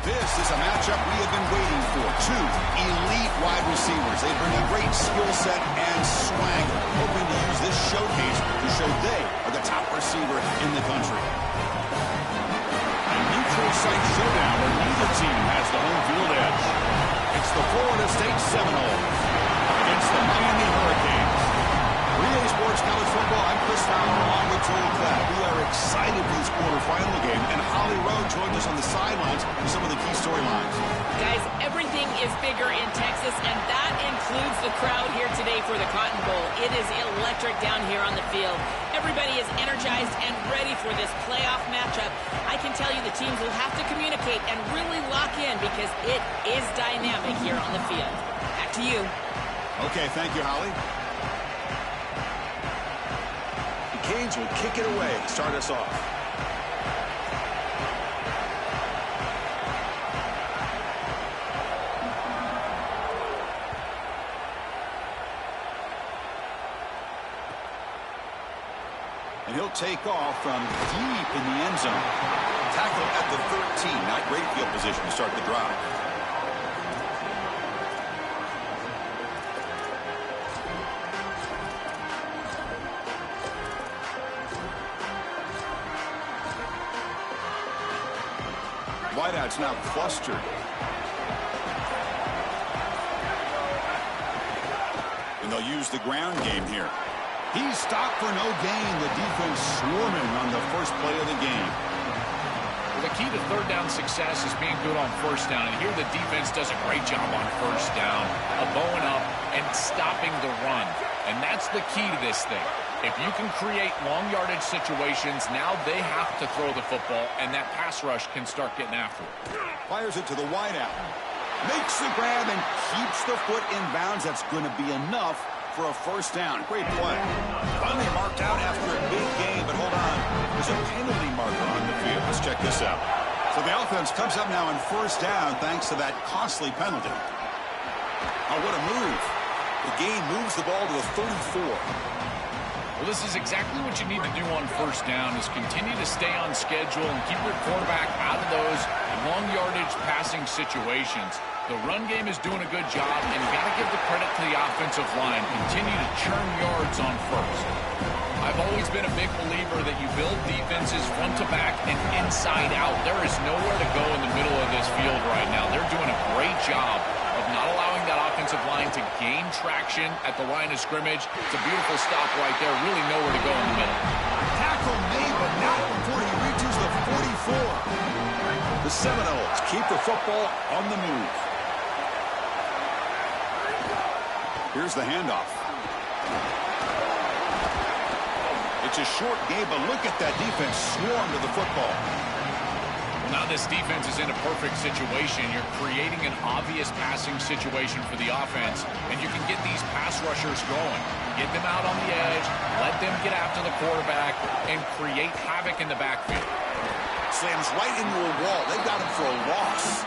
This is a matchup we have been waiting for. Two elite wide receivers. They bring a great skill set and swagger, hoping to use this showcase to show they are the top receiver in the country. A neutral site showdown where neither team has the home field edge. It's the Florida State Seminoles against the Miami Hurricanes. 3A Sports College Football, I'm Chris Fowler along with Joel Klatt. We are excited for this quarterfinal game, and Holly Rowe joins us on the sidelines for some of the key storylines. Guys, everything is bigger in Texas, and that includes the crowd here today for the Cotton Bowl. It is electric down here on the field. Everybody is energized and ready for this playoff matchup. I can tell you the teams will have to communicate and really lock in because it is dynamic here on the field. Back to you. Okay, thank you, Holly. Canes will kick it away to start us off. And he'll take off from deep in the end zone. Tackle at the 13. Not great field position to start the drive. Wideout's now clustered. And they'll use the ground game here. He's stopped for no gain. The defense swarming on the first play of the game. Well, the key to third down success is being good on first down. And here the defense does a great job on first down, bowing up and stopping the run. And that's the key to this thing. If you can create long yardage situations, now they have to throw the football, and that pass rush can start getting after it. Fires it to the wideout. Makes the grab and keeps the foot in bounds. That's going to be enough for a first down. Great play. Finally marked out after a big game, but hold on. There's a penalty marker on the field. Let's check this out. So the offense comes up now on first down thanks to that costly penalty. Oh, what a move. The game moves the ball to the 34. Well, this is exactly what you need to do on first down is continue to stay on schedule and keep your quarterback out of those long yardage passing situations. The run game is doing a good job, and you got to give the credit to the offensive line. Continue to churn yards on first. I've always been a big believer that you build defenses front to back and inside out. There is nowhere to go in the middle of this field right now. They're doing a great job of not allowing that offensive line to gain traction at the line of scrimmage. It's a beautiful stop right there. Really nowhere to go in the middle. Tackle made, but not before he reaches the 44. The Seminoles keep the football on the move. Here's the handoff. It's a short game, but look at that defense swarm to the football. Now this defense is in a perfect situation. You're creating an obvious passing situation for the offense, and you can get these pass rushers going. Get them out on the edge, let them get after the quarterback, and create havoc in the backfield. Slams right into a wall. They got him for a loss.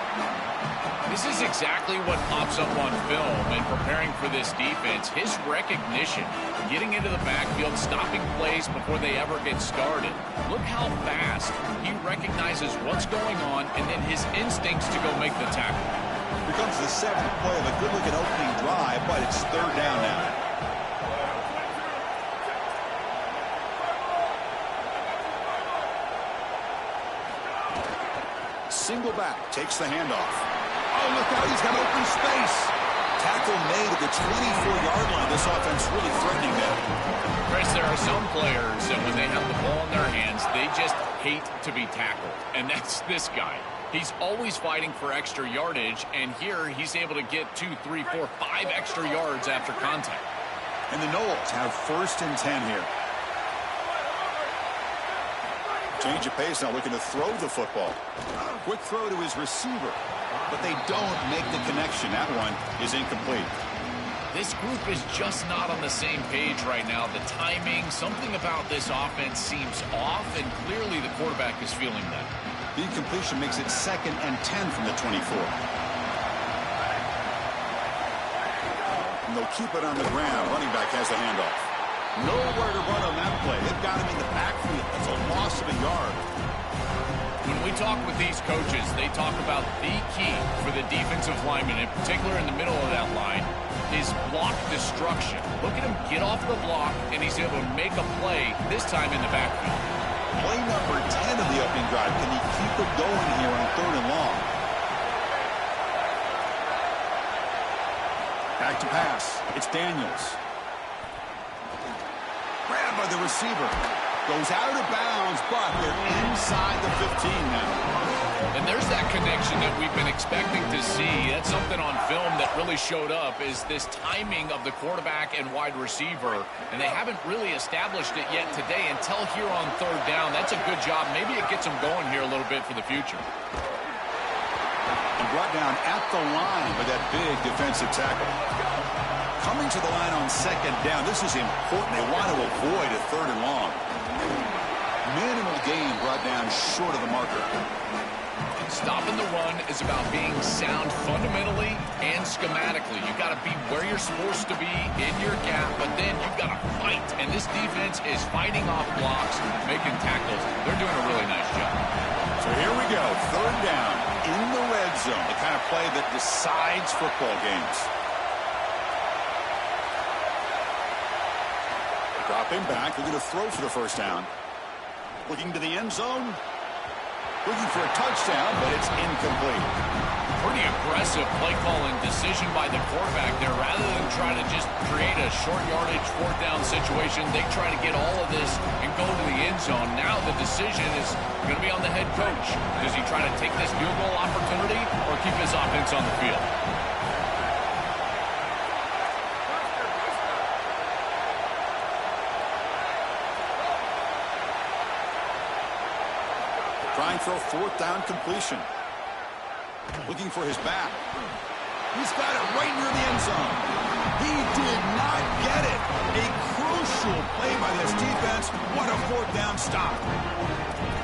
This is exactly what pops up on film in preparing for this defense. His recognition, getting into the backfield, stopping plays before they ever get started. Look how fast he recognizes what's going on and then his instincts to go make the tackle. Here comes the seventh play of a good-looking opening drive, but it's third down now. Single back, takes the handoff. Oh, look out, he's got open space. Tackle made at the 24-yard line. This offense really threatening them. Chris, there are some players that when they have the ball in their hands, they just hate to be tackled. And that's this guy. He's always fighting for extra yardage, and here he's able to get 2, 3, 4, 5 extra yards after contact. And the Noles have first and 10 here. Change of pace now, looking to throw the football. Quick throw to his receiver, but they don't make the connection. That one is incomplete. This group is just not on the same page right now. The timing, something about this offense seems off, and clearly the quarterback is feeling that. The incompletion makes it 2nd and 10 from the 24. And they'll keep it on the ground. Running back has the handoff. Nowhere to run on that play. They've got him in the backfield. That's a loss of a yard. When we talk with these coaches, they talk about the key for the defensive lineman, in particular in the middle of that line, is block destruction. Look at him get off the block, and he's able to make a play, this time in the backfield. Play number 10 of the opening drive. Can he keep it going here on 3rd and long? Back to pass. It's Daniels. Grabbed by the receiver. Goes out of bounds, but they're inside the 15 now. And there's that connection that we've been expecting to see. That's something on film that really showed up, is this timing of the quarterback and wide receiver. And they haven't really established it yet today until here on 3rd down. That's a good job. Maybe it gets them going here a little bit for the future. And brought down at the line with that big defensive tackle. Coming to the line on 2nd down. This is important. They want to avoid a 3rd and long. Minimal gain brought down short of the marker. Stopping the run is about being sound fundamentally and schematically. You've got to be where you're supposed to be in your gap, but then you've got to fight. And this defense is fighting off blocks, making tackles. They're doing a really nice job. So here we go. 3rd down in the red zone. The kind of play that decides football games. Dropping back. They're going to throw for the 1st down. Looking to the end zone. Looking for a touchdown, but it's incomplete. Pretty aggressive play calling decision by the quarterback there. Rather than try to just create a short yardage 4th down situation, they try to get all of this and go to the end zone. Now the decision is going to be on the head coach. Does he try to take this field goal opportunity or keep his offense on the field? Trying for a 4th down completion. Looking for his back. He's got it right near the end zone. He did not get it. A crucial play by this defense. What a 4th down stop.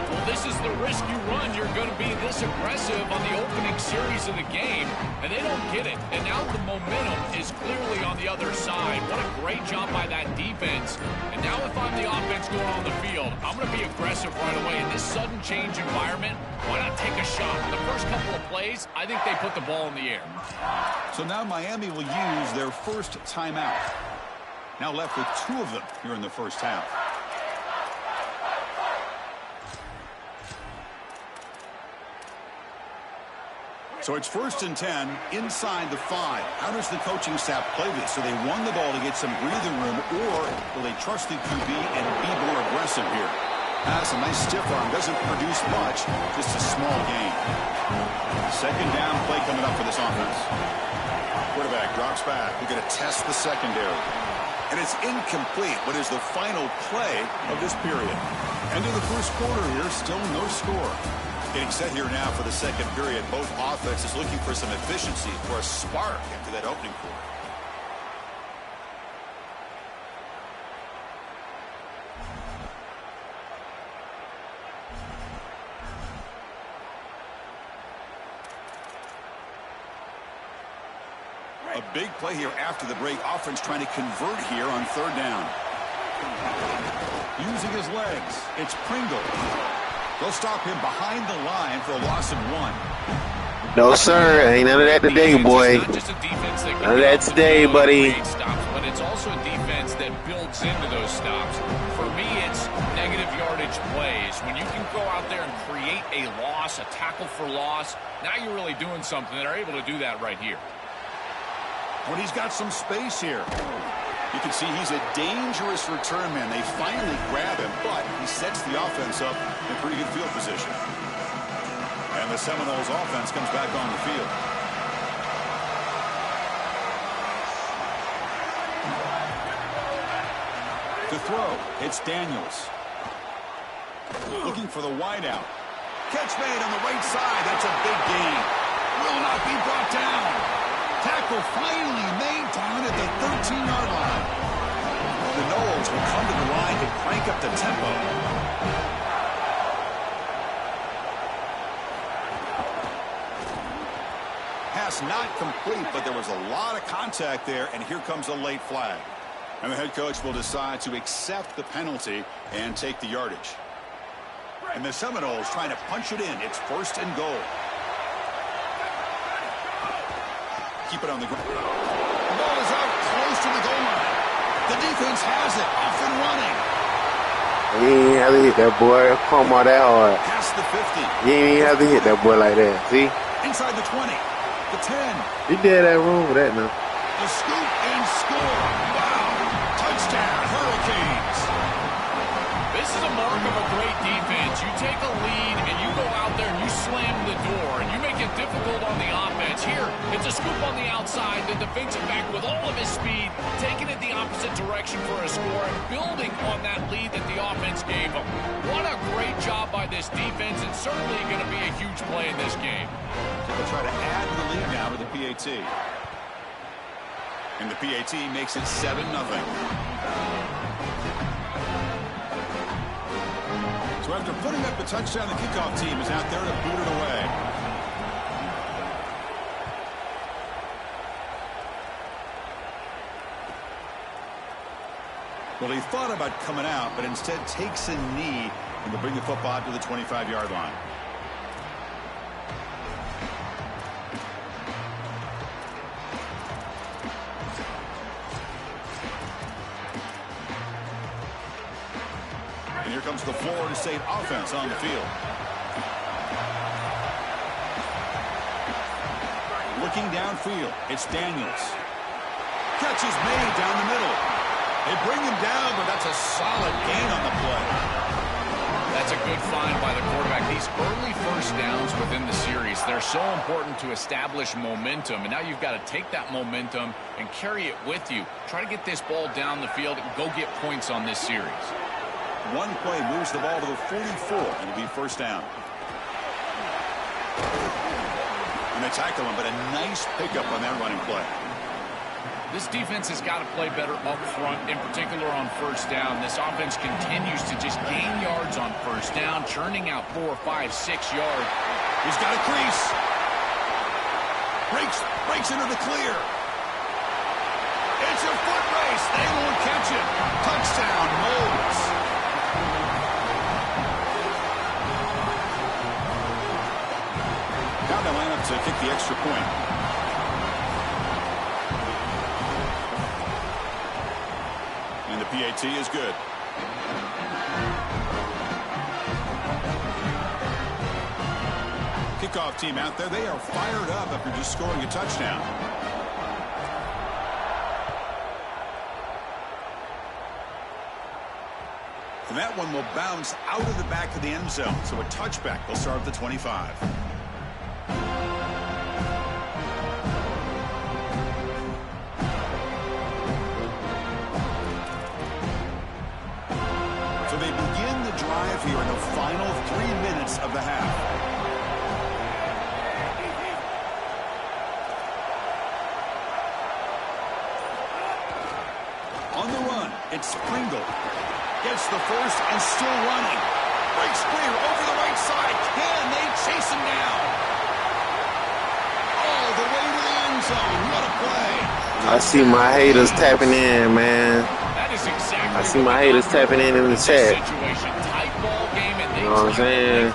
Well, this is the risk you run. You're going to be this aggressive on the opening series of the game, and they don't get it. And now the momentum is clearly on the other side. What a great job by that defense. And now if I'm the offense going on the field, I'm going to be aggressive right away. In this sudden change environment, why not take a shot? The first couple of plays, I think they put the ball in the air. So now Miami will use their first timeout. Now left with 2 of them here in the first half. So it's 1st and 10 inside the 5. How does the coaching staff play this? So they run the ball to get some breathing room, or will they trust the QB and be more aggressive here? That's a nice stiff arm. Doesn't produce much, just a small gain. 2nd down play coming up for this offense. Quarterback drops back. We're going to test the secondary. And it's incomplete. What is the final play of this period? End of the first quarter here, still no score. Getting set here now for the 2nd period. Both offenses looking for some efficiency, for a spark after that opening quarter. A big play here after the break. Offense trying to convert here on 3rd down. Using his legs. It's Pringle. They'll stop him behind the line for a loss of 1. No, sir. Ain't none of that today, boy. None of that today, buddy. Stops, but it's also a defense that builds into those stops. For me, it's negative yardage plays. When you can go out there and create a loss, a tackle for loss, now you're really doing something. They're able to do that right here. When he's got some space here. You can see he's a dangerous return man. They finally grab him, but he sets the offense up in pretty good field position. And the Seminoles offense comes back on the field. To throw, it's Daniels. Looking for the wideout. Catch made on the right side. That's a big gain. Will not be brought down. Tackle finally made down at the 13-yard line. The Noles will come to the line and crank up the tempo. Pass not complete, but there was a lot of contact there, and here comes a late flag. And the head coach will decide to accept the penalty and take the yardage. And the Seminoles trying to punch it in. It's 1st and goal. Keep it on the ground. The ball is out close to the goal line. The defense has it. Off and running. You ain't have to hit that boy. Come on that hard. Past the 50. You ain't have to hit that boy like that. See? Inside the 20. The 10. You did that wrong with that now. The scoop and score. Wow. Touchdown, Hurricanes. This is a mark of a great defense. You take a lead and you go out there and you slam the door and you make it difficult on the offense. Here, it's a scoop on the outside. The defensive back with all of his speed, taking it the opposite direction for a score and building on that lead that the offense gave him. What a great job by this defense, and certainly going to be a huge play in this game. They'll try to add to the lead now with the PAT. And the PAT makes it 7-0. So after putting up the touchdown, the kickoff team is out there to boot it away. Well, he thought about coming out, but instead takes a knee and will bring the football to the 25-yard line. And here comes the Florida State offense on the field. Looking downfield, it's Daniels. Catch is made down the middle. They bring him down, but that's a solid gain on the play. That's a good find by the quarterback. These early first downs within the series, they're so important to establish momentum. And now you've got to take that momentum and carry it with you. Try to get this ball down the field and go get points on this series. One play moves the ball to the 44, and it'll be 1st down. And they tackle him, but a nice pickup on that running play. This defense has got to play better up front, in particular on 1st down. This offense continues to just gain yards on 1st down, churning out 4, 5, 6 yards. He's got a crease. Breaks into the clear. It's a foot race. They won't catch it. Touchdown, Moles. Now they line up to kick the extra point. And the PAT is good. Kickoff team out there. They are fired up after just scoring a touchdown. And that one will bounce out of the back of the end zone. So a touchback will start at the 25. So they begin the drive here in the final 3 minutes of the half. On the run, it's Pringle. Gets the first and still running. Breaks clear over the right side. Can they chase him down? All the way to the end zone. What a play. I see my haters tapping in, man. That is exactly I see my haters tapping in the chat. Situation. Tight ball game, and they You know what I'm saying?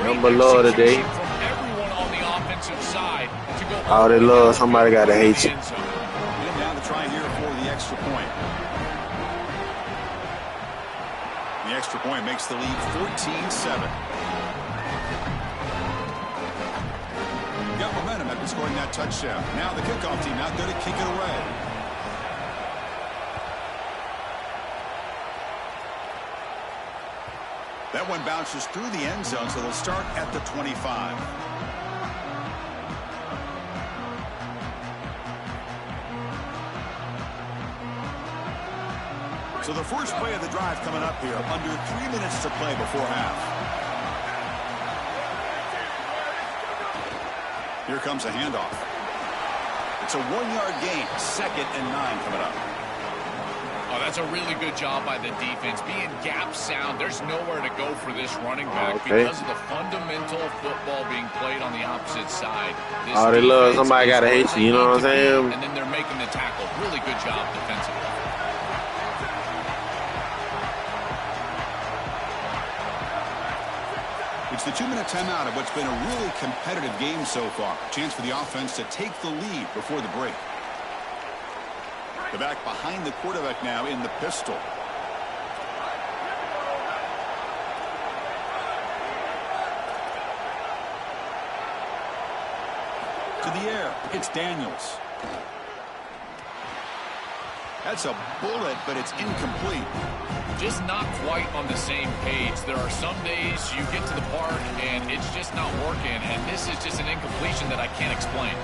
Great Number love today. execution from everyone on the offensive side to go All they love, somebody gotta hate you. end zone. And down to try here for the extra point. The extra point makes the lead 14-7. Got momentum after scoring that touchdown. Now the kickoff team out there to kick it away. That one bounces through the end zone, so they'll start at the 25. So the first play of the drive coming up here, under 3 minutes to play before half. Here comes a handoff. It's a 1-yard gain, 2nd and 9 coming up. Oh, that's a really good job by the defense. Being gap sound, there's nowhere to go for this running back because of the fundamental football being played on the opposite side. This All they love, defense somebody is gotta where hate you, you know what I'm they need to be, saying? And then they're making the tackle. Really good job defensively. It's the 2-minute timeout of what's been a really competitive game so far. Chance for the offense to take the lead before the break. The back behind the quarterback now in the pistol. To the air, it's Daniels. That's a bullet, but it's incomplete. Just not quite on the same page. There are some days you get to the park and it's just not working, and this is just an incompletion that I can't explain.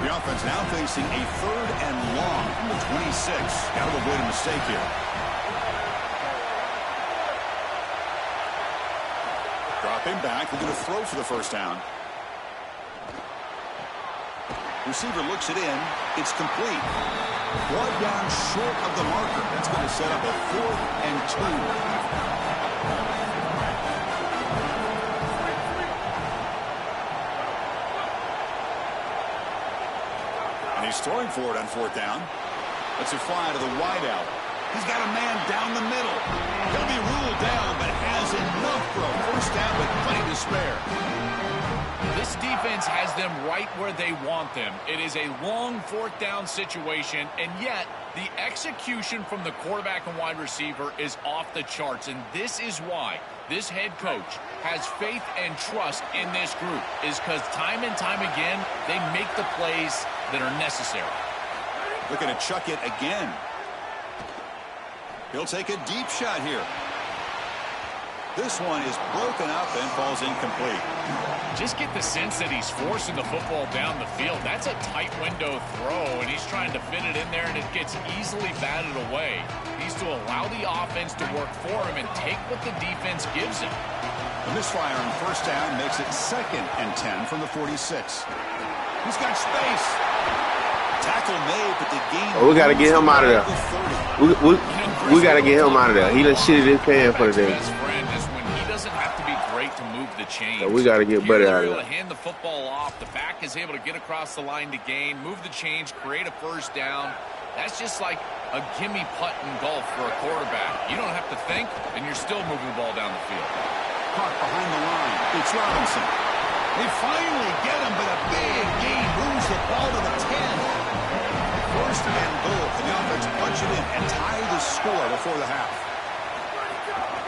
The offense now facing a 3rd and long from the 26. Got to avoid a mistake here. Dropping back, looking to throw for the first down. Receiver looks it in. It's complete. Brought down short of the marker. That's going to set up a 4th and 2. And he's throwing for it on 4th down. Let's it fly to the wideout. He's got a man down the middle. He'll be ruled down, but has enough for a first down with plenty to spare. This defense has them right where they want them. It is a long 4th down situation, and yet the execution from the quarterback and wide receiver is off the charts, and this is why this head coach has faith and trust in this group, is because time and time again, they make the plays that are necessary. Looking to chuck it again. He'll take a deep shot here. This one is broken up and falls incomplete. Just get the sense that he's forcing the football down the field. That's a tight window throw, and he's trying to fit it in there, and it gets easily batted away. He needs to allow the offense to work for him and take what the defense gives him. The misfire on first down makes it 2nd and 10 from the 46. He's got space. Tackle made, but the game. Oh, we got to get him out of there. We got to get him out of there. He done shitted his pants for the day. Best friend is when he doesn't have to be great to move the chains. So we got to get Buddy out of there. there. Hand the football off. The back is able to get across the line to gain, move the chains, create a first down. That's just like a gimme putt in golf for a quarterback. You don't have to think, and you're still moving the ball down the field. Caught behind the line. It's Robinson. They finally get him, but a big gain moves the ball to the 10. 1st and goal. And the offense punch it in and tie the score before the half.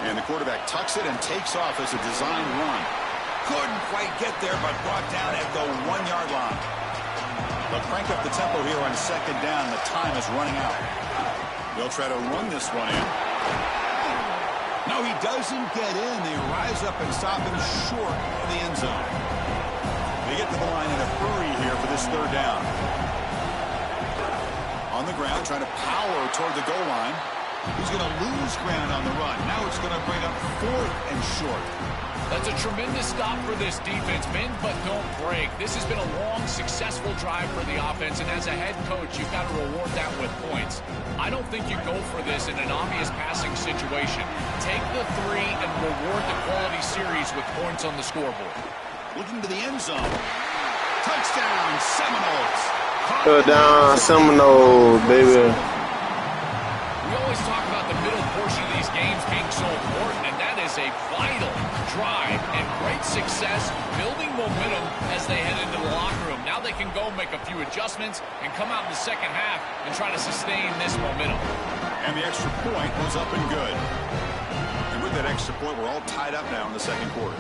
And the quarterback tucks it and takes off as a design run. Couldn't quite get there, but brought down at the 1-yard line. They'll crank up the tempo here on 2nd down. The time is running out. They'll try to run this one in. No, he doesn't get in. They rise up and stop him short of the end zone. They get to the line in a hurry here for this 3rd down. On the ground, trying to power toward the goal line. He's going to lose ground on the run. Now it's going to bring up 4th and short. That's a tremendous stop for this defense. Bend but don't break. This has been a long, successful drive for the offense, and as a head coach, you've got to reward that with points. I don't think you go for this in an obvious passing situation. Take the 3 and reward the quality series with points on the scoreboard. Looking to the end zone. Touchdown, Seminoles. Touchdown, Seminoles, baby. We always talk about the middle portion of these games being so important, and that is a vital drive and great success, building momentum as they head into the locker room. Now they can go make a few adjustments and come out in the second half and try to sustain this momentum. And the extra point was up and good. And with that extra point, we're all tied up now in the 2nd quarter.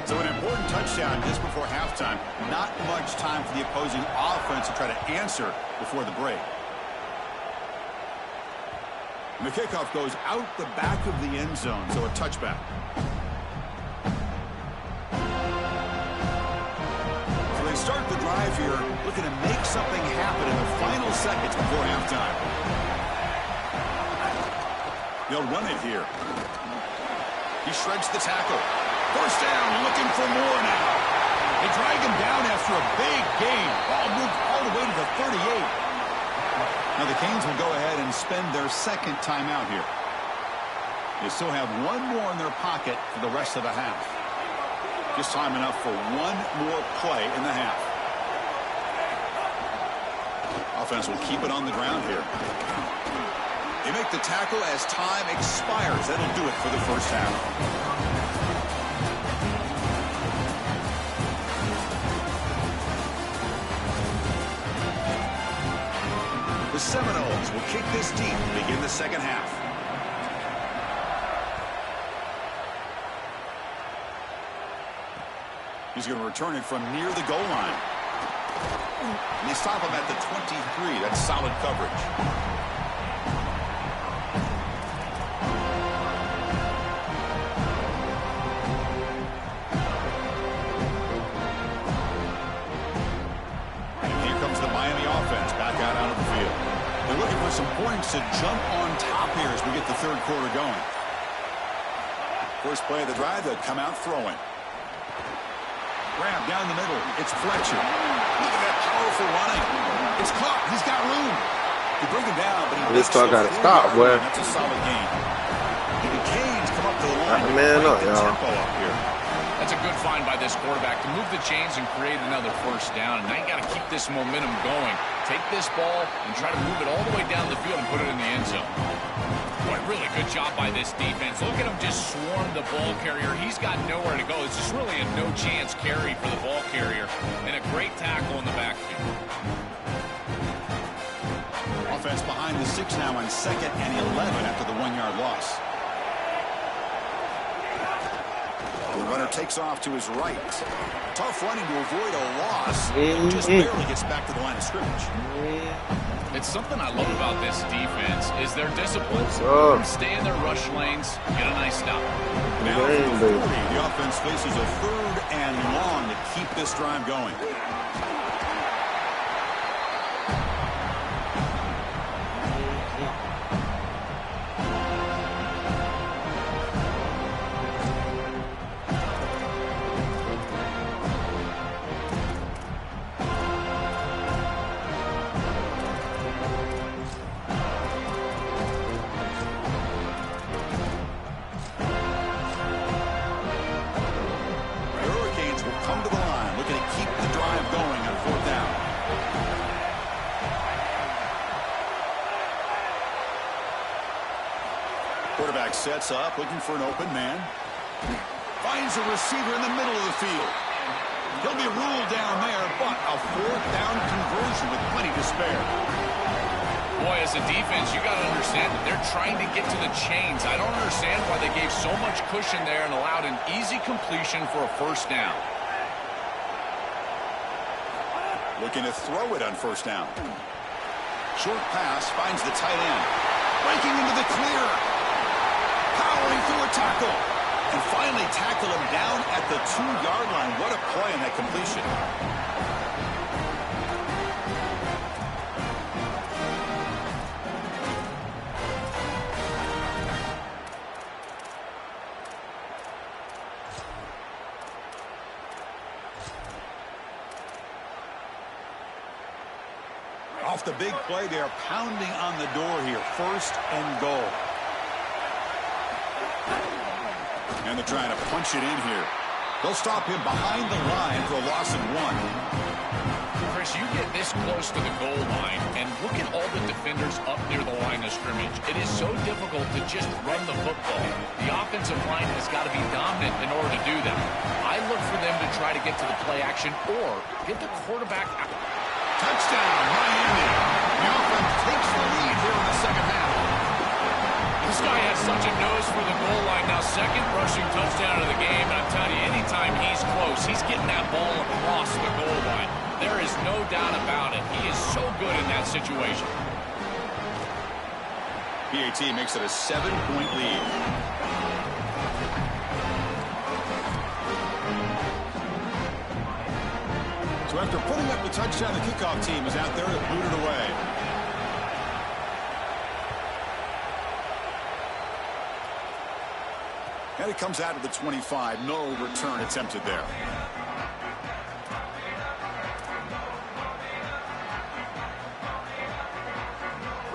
So an important touchdown just before halftime. Not much time for the opposing offense to try to answer before the break. And the kickoff goes out the back of the end zone, so a touchback. So they start the drive here, looking to make something happen in the final seconds before halftime. They'll run it here. He shreds the tackle. First down, looking for more now. They drag him down after a big gain. Ball moved all the way to the 38. Now the Canes will go ahead and spend their 2nd timeout here. They still have one more in their pocket for the rest of the half. Just time enough for one more play in the half. Offense will keep it on the ground here. They make the tackle as time expires. That'll do it for the first half. The Seminoles will kick this deep to begin the second half. He's going to return it from near the goal line. And they stop him at the 23. That's solid coverage. And here comes the Miami offense back out onto the field. They're looking for some points to jump on top here as we get the third quarter going. First play of the drive, they'll come out throwing. Grab down the middle. It's Fletcher. Look at that powerful running. It's caught. He's got room. He bring him down, but he This car got to stop, boy. That's a solid game. The Canes come up to the line. Man up, y'all. Tempo up here. That's a good find by this quarterback to move the chains and create another first down. And now you got to keep this momentum going. Take this ball and try to move it all the way down the field and put it in the end zone. Boy, really good job by this defense. Look at him just swarm the ball carrier. He's got nowhere to go. It's just really a no-chance carry for the ball carrier. And a great tackle in the backfield. Offense behind the 6 now on 2nd and 11 after the 1-yard loss. The runner takes off to his right. Tough running to avoid a loss. Just barely gets back to the line of scrimmage. It's something I love about this defense is their discipline. Stay in their rush lanes, get a nice stop. Now from the 40, the offense faces a 3rd and long to keep this drive going. Quarterback sets up, looking for an open man. Finds a receiver in the middle of the field. He'll be ruled down there, but a 4th down conversion with plenty to spare. Boy, as a defense, you got to understand that they're trying to get to the chains. I don't understand why they gave so much cushion there and allowed an easy completion for a first down. Looking to throw it on first down. Short pass finds the tight end. Breaking into the clear. Powering through a tackle. And finally tackle him down at the 2-yard line. What a play on that completion. Off the big play, they're pounding on the door here. 1st and goal. And they're trying to punch it in here. They'll stop him behind the line for a loss of 1. Chris, you get this close to the goal line, and look at all the defenders up near the line of scrimmage. It is so difficult to just run the football. The offensive line has got to be dominant in order to do that. I look for them to try to get to the play action or get the quarterback out. Touchdown, Miami. The offense takes the lead here in the second half. This guy has such a nose for the goal line. Now, 2nd rushing touchdown of the game. And I'm telling you, anytime he's close, he's getting that ball across the goal line. There is no doubt about it. He is so good in that situation. PAT makes it a 7-point lead. So after putting up the touchdown, the kickoff team is out there to boot it away. And it comes out of the 25. No return attempted there.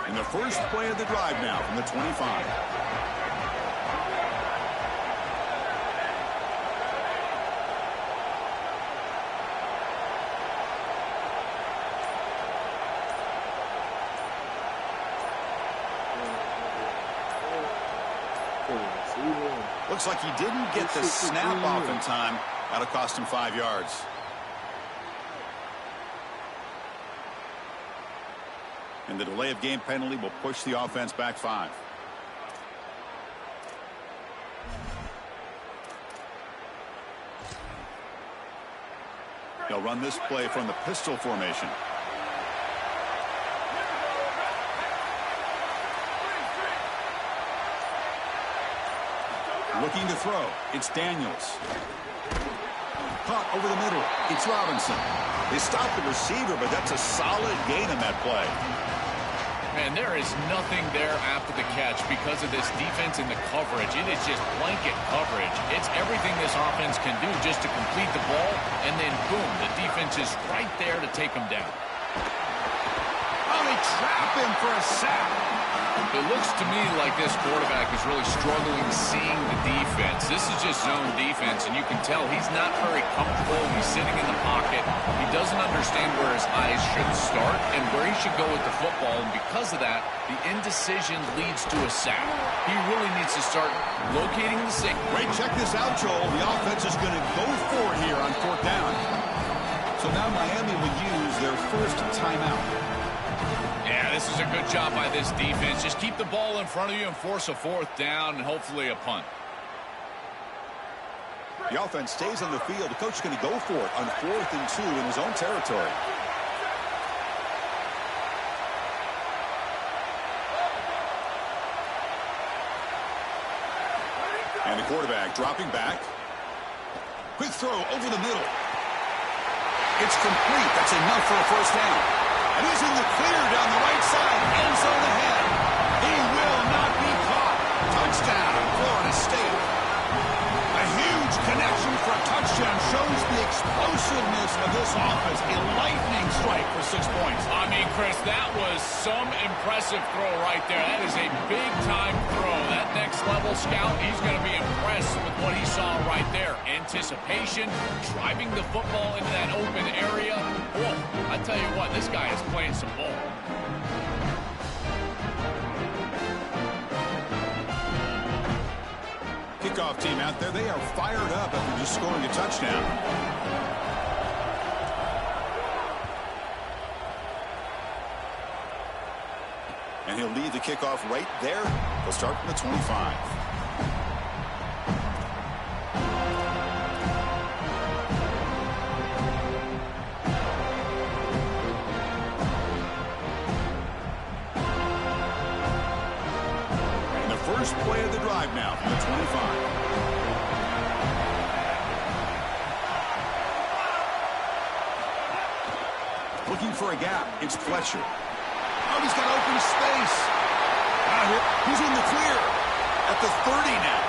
And the first play of the drive now from the 25. Looks like he didn't get the snap off in time. That'll cost him 5 yards. And the delay of game penalty will push the offense back 5. They'll run this play from the pistol formation. Looking to throw. It's Daniels. Caught over the middle. It's Robinson. They stopped the receiver, but that's a solid gain in that play. Man, there is nothing there after the catch because of this defense and the coverage. It is just blanket coverage. It's everything this offense can do just to complete the ball, and then boom, the defense is right there to take them down. Oh, they trap him for a sack. It looks to me like this quarterback is really struggling seeing the defense. This is just zone defense, and you can tell he's not very comfortable. He's sitting in the pocket. He doesn't understand where his eyes should start and where he should go with the football, and because of that, the indecision leads to a sack. He really needs to start locating the signal. Wait, check this out, Joel. The offense is going to go for it here on 4th down. So now Miami will use their first timeout. Yeah, this is a good job by this defense. Just keep the ball in front of you and force a 4th down and hopefully a punt. The offense stays on the field. The coach is going to go for it on 4th and 2 in his own territory. And the quarterback dropping back. Quick throw over the middle. It's complete. That's enough for a 1st down. And he's in the clear down the right side. End zone ahead. He will not be caught. Touchdown, Florida State. A huge connection for a touchdown shows the explosiveness of this offense. A lightning strike for 6 points. I mean, Chris, that was some impressive throw right there. That is a big-time throw. That next-level scout, he's going to be impressed with what he saw right there. Anticipation, driving the football into that open area. Whoa, I tell you what, this guy is playing some ball. Kickoff team out there, they are fired up after just scoring a touchdown. And he'll lead the kickoff right there. They'll start from the 25. And the first play of the drive now from the 25. Looking for a gap. It's Fletcher. Oh, he's got open space. He's in the clear at the 30 now.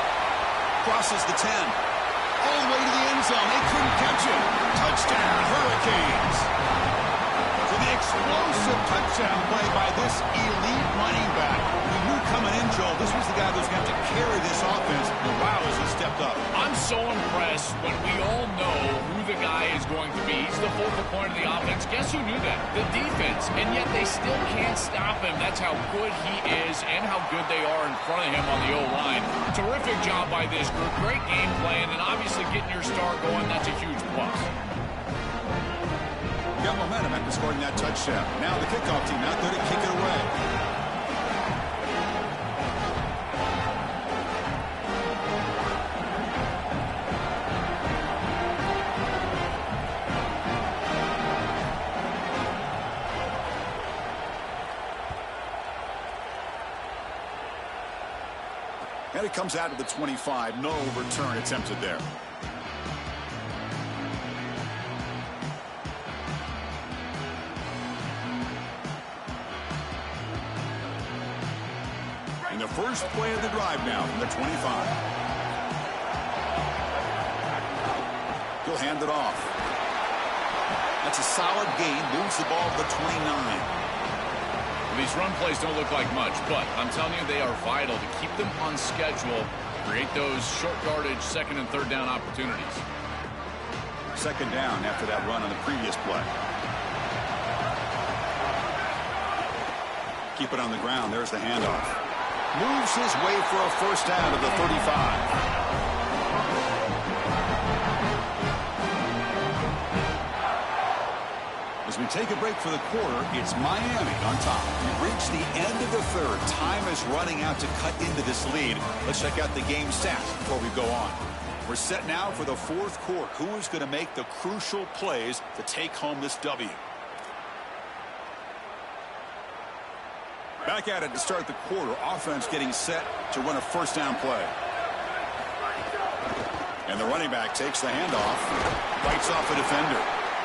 Crosses the 10. All the way to the end zone. They couldn't catch him. Touchdown, Hurricanes. So the explosive touchdown play by this elite running back. We knew coming in, Joel, this was the guy that was going to have to carry this offense. And wow, has he stepped up. I'm so impressed when we all know who the guy is going to be. He's the focal point of the offense. Guess who knew that? The defense. And yet they still can't stop him. That's how good he is and how good they are in front of him on the O-line. Terrific job by this group. Great game plan, and obviously getting your star going, that's a huge plus. Got momentum after scoring that touchdown. Now the kickoff team out there to kick it away. And it comes out of the 25. No return attempted there. And the first play of the drive now from the 25. He'll hand it off. That's a solid gain. Moves the ball to the 29. These run plays don't look like much, but I'm telling you, they are vital to keep them on schedule, create those short yardage 2nd and 3rd down opportunities. 2nd down after that run on the previous play. Keep it on the ground. There's the handoff. moves his way for a first down to the 35. As we take a break for the quarter, it's Miami on top. We've reached the end of the third. Time is running out to cut into this lead. Let's check out the game stats before we go on. We're set now for the fourth quarter. Who is going to make the crucial plays to take home this W? Back at it to start the quarter. Offense getting set to run a first down play. And the running back takes the handoff. Bites off a defender.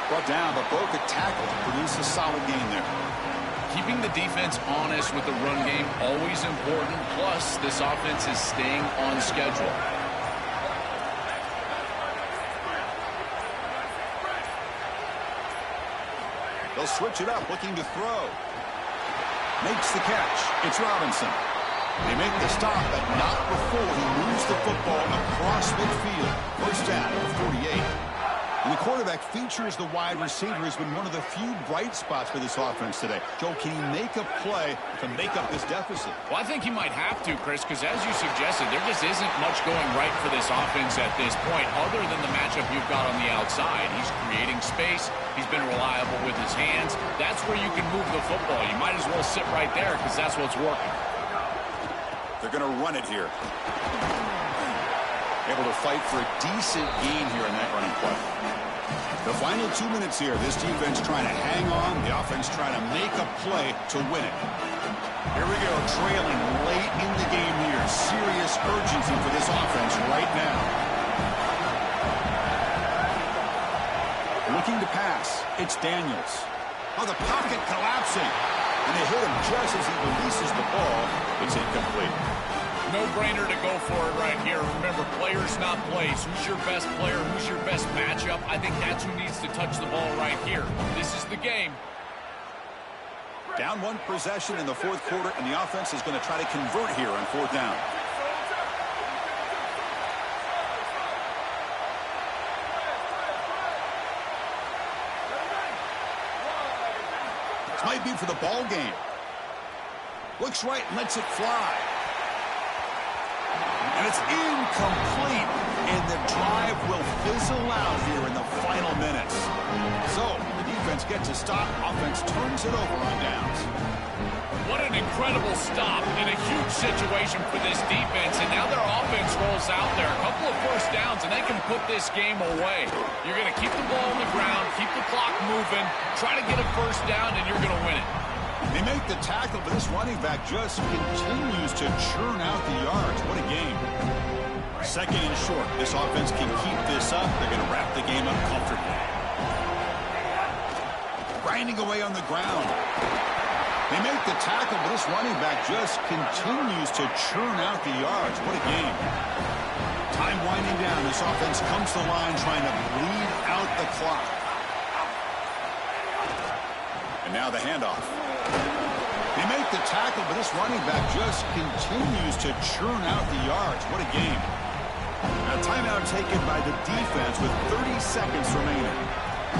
Brought down, but broke a tackle to produce a solid gain there. Keeping the defense honest with the run game, always important. Plus, this offense is staying on schedule. They'll switch it up, looking to throw. Makes the catch. It's Robinson. They make the stop, but not before he moves the football across midfield. First down at the 48. And the quarterback features the wide receiver has been one of the few bright spots for this offense today. Joe, can he make a play to make up this deficit? Well, I think he might have to, Chris, because as you suggested, there just isn't much going right for this offense at this point other than the matchup you've got on the outside. He's creating space. He's been reliable with his hands. That's where you can move the football. You might as well sit right there because that's what's working. They're going to run it here. Able to fight for a decent gain here in that running play. The final 2 minutes here. This defense trying to hang on. The offense trying to make a play to win it. Here we go. Trailing late in the game here. Serious urgency for this offense right now. Looking to pass. It's Daniels. Oh, the pocket collapsing. And they hit him just as he releases the ball. It's incomplete. No-brainer to go for it right here. Remember, players not plays. Who's your best player? Who's your best matchup? I think that's who needs to touch the ball right here. This is the game. Down one possession in the fourth quarter, and the offense is going to try to convert here on fourth down. This might be for the ball game. Looks right and lets it fly. And it's incomplete, and the drive will fizzle out here in the final minutes. So, the defense gets a stop. Offense turns it over on downs. What an incredible stop in a huge situation for this defense, and now their offense rolls out there. A couple of first downs, and they can put this game away. You're going to keep the ball on the ground, keep the clock moving, try to get a first down, and you're going to win it. They make the tackle, but this running back just continues to churn out the yards. What a game. Second and short. This offense can keep this up. They're going to wrap the game up comfortably. Grinding away on the ground. They make the tackle, but this running back just continues to churn out the yards. What a game. Time winding down. This offense comes to the line trying to bleed out the clock. And now the handoff. They make the tackle, but this running back just continues to churn out the yards. What a game. A timeout taken by the defense with 30 seconds remaining.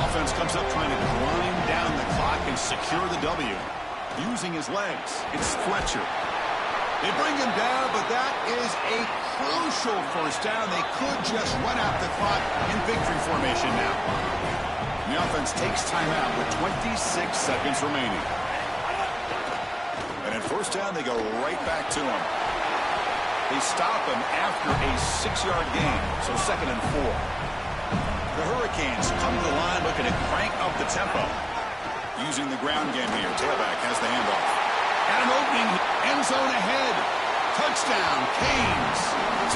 Offense comes up trying to grind down the clock and secure the W. Using his legs, it's Fletcher. They bring him down, but that is a crucial first down. They could just run out the clock in victory formation now. And the offense takes timeout with 26 seconds remaining. And at first down, they go right back to him. They stop him after a 6-yard gain, so 2nd and 4. The Hurricanes come to the line looking to crank up the tempo. Using the ground game here. Tailback has the handoff. And an opening. End zone ahead. Touchdown, Canes.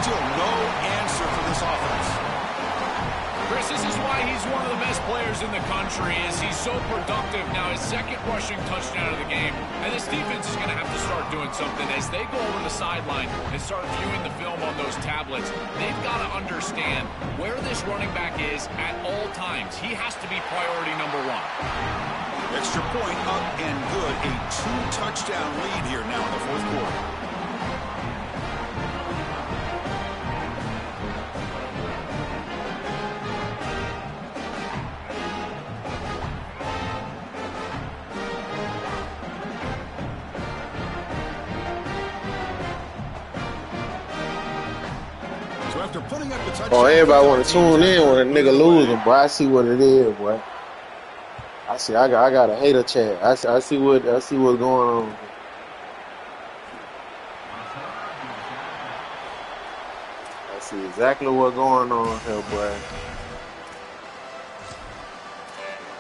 Still no answer for this offense. Chris, this is why he's one of the best players in the country, is he's so productive. Now his second rushing touchdown of the game, and this defense is going to have to start doing something as they go over the sideline and start viewing the film on those tablets. They've got to understand where this running back is at all times. He has to be priority number one. Extra point up and good. A 2-touchdown lead here now in the fourth quarter. After putting up a touchdown, Oh, everybody want to tune in when a nigga losing, boy. I see what it is, boy. I see. I got a hater chat. I see what's going on. I see exactly what's going on here, boy.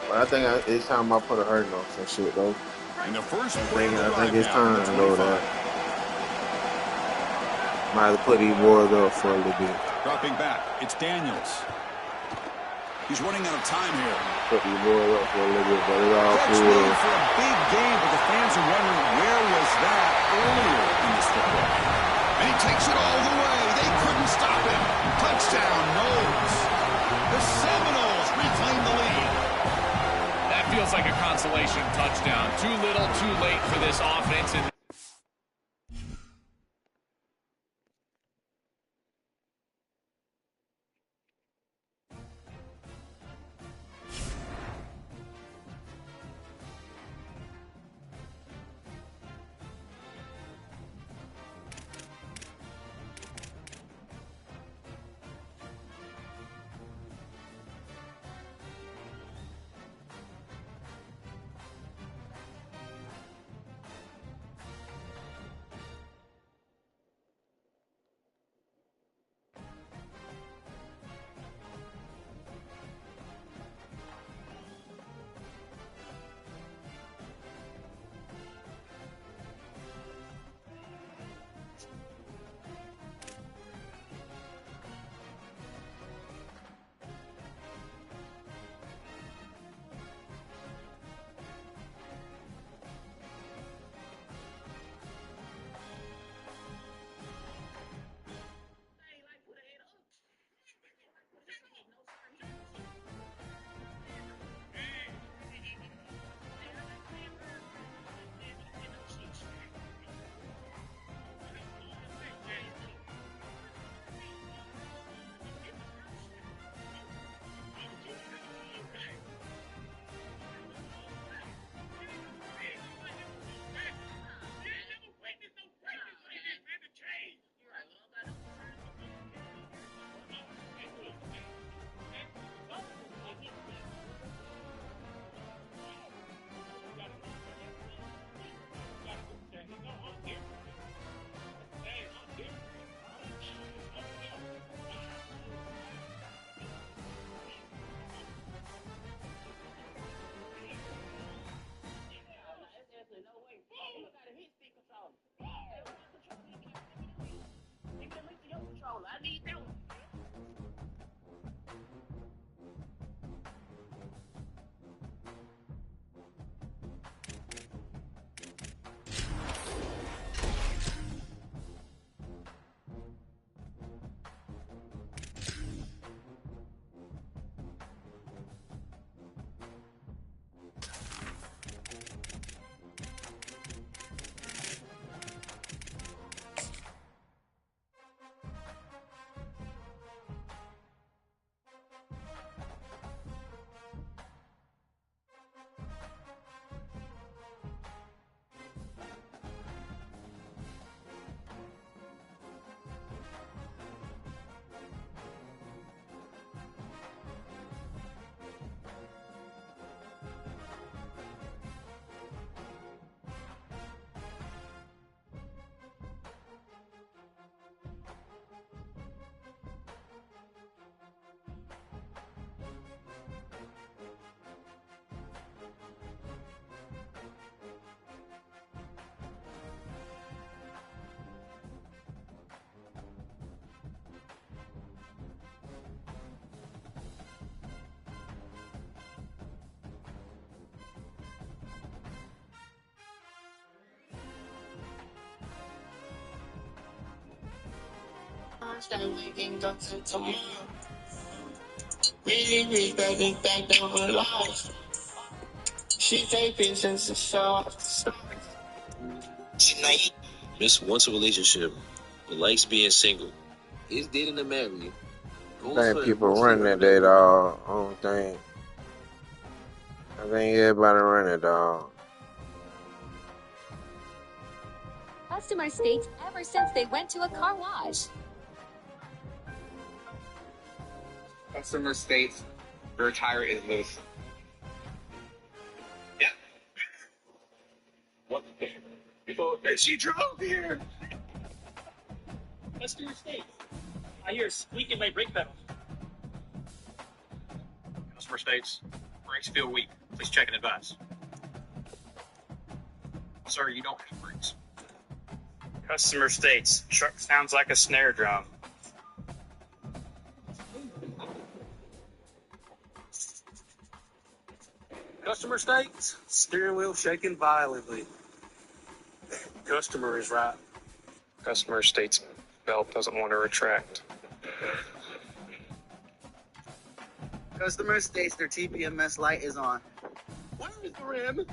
But I think it's time I put a hurting on some shit though. And the first I think it's time though that might have to put these boys up for a little bit. Dropping back, it's Daniels. He's running out of time here. Put these boys up for a little bit, but it's all Folks cool. waiting for a big game, but the fans are wondering where was that earlier in this football. And he takes it all the way. They couldn't stop him. Touchdown, Knowles. The Seminoles reclaim the lead. That feels like a consolation touchdown. Too little, too late for this offense. And Miss wants a relationship, but likes being single. Is dating to marry. I think people running that day, dog. I don't think. I think everybody running, dog. Customer states ever since they went to a car wash. Customer states your tire is loose. Yeah. What? She drove here. Customer states, I hear a squeak in my brake pedal. Customer states brakes feel weak. Please check and advise. Sir, you don't have brakes. Customer states, truck sounds like a snare drum. Customer states, steering wheel shaking violently. Customer is right. Customer states belt doesn't want to retract. Customer states their TPMS light is on. Where is the rim?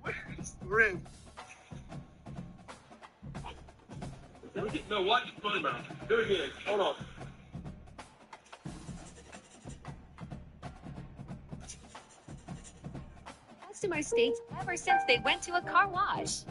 Where's the rim? No, what? Do it again. Hold on. Customer states ever since they went to a car wash.